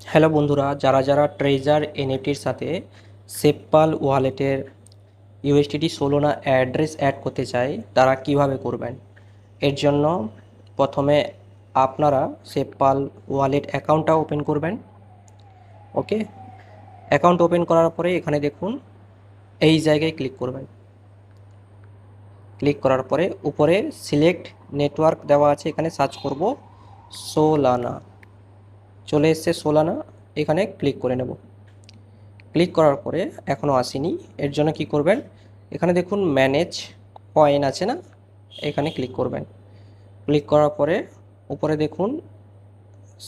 Hello বন্ধুরা, যারা যারা ট্রেজার এনএফটির সাথে সেপপাল ওয়ালেটের ইউএসডিটি সোলোনা অ্যাড্রেস অ্যাড করতে চায় তারা কিভাবে করবেন। এর জন্য প্রথমে আপনারা সেপপাল ওয়ালেট অ্যাকাউন্টটা ওপেন করবেন। ওকে, অ্যাকাউন্ট ওপেন করার পরে এখানে দেখুন এই জায়গায় ক্লিক করবেন। ক্লিক করার পরে উপরে সিলেক্ট নেটওয়ার্ক দেওয়া আছে, এখানে সার্চ করব সোলানা। চলে এসছে সোলানা, এখানে ক্লিক করে নেব। ক্লিক করার পরে এখনও আসেনি, এর জন্য কি করবেন, এখানে দেখুন ম্যানেজ কয়েন আছে না, এখানে ক্লিক করবেন। ক্লিক করার পরে উপরে দেখুন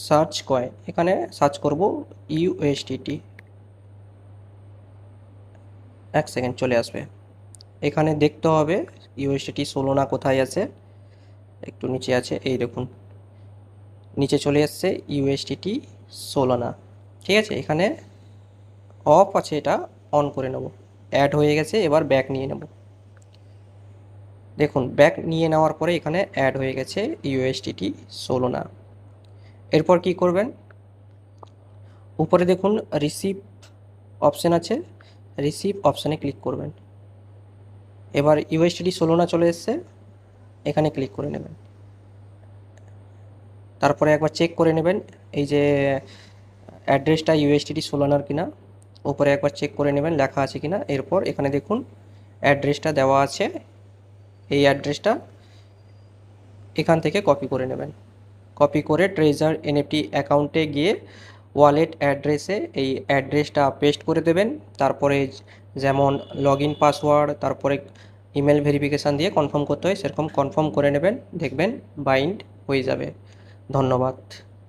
সার্চ কয়েন, এখানে সার্চ করব ইউএসডিটি। এক সেকেন্ড, চলে আসবে। এখানে দেখতে হবে ইউএসডিটি সোলোনা কোথায় আছে, একটু নিচে আছে, এই দেখুন নিচে চলে এসছে ইউএসডিটি সোলোনা। ঠিক আছে, এখানে অফ আছে, এটা অন করে নেব। অ্যাড হয়ে গেছে, এবার ব্যাক নিয়ে নেব। দেখুন ব্যাক নিয়ে নেওয়ার পরে এখানে অ্যাড হয়ে গেছে ইউএসডিটি সোলোনা। এরপর কি করবেন, উপরে দেখুন রিসিভ অপশান আছে, রিসিভ অপশানে ক্লিক করবেন। এবার ইউএসডিটি সোলোনা চলে এসছে, এখানে ক্লিক করে নেবেন। তারপরে একবার চেক করে নেবেন এই যে অ্যাড্রেসটা ইউএসডিটি সোলোনার কিনা, উপরে একবার চেক করে নেবেন লেখা আছে কিনা। এরপর এখানে দেখুন অ্যাড্রেসটা দেওয়া আছে, এই অ্যাড্রেসটা এখান থেকে কপি করে নেবেন। কপি করে ট্রেজার এনএফটি অ্যাকাউন্টে গিয়ে ওয়ালেট অ্যাড্রেসে এই অ্যাড্রেসটা পেস্ট করে দেবেন। তারপরে যেমন লগ ইন পাসওয়ার্ড, তারপরে ইমেল ভেরিফিকেশান দিয়ে কনফার্ম করতে হয় সেরকম কনফার্ম করে নেবেন, দেখবেন বাইন্ড হয়ে যাবে। ধন্যবাদ।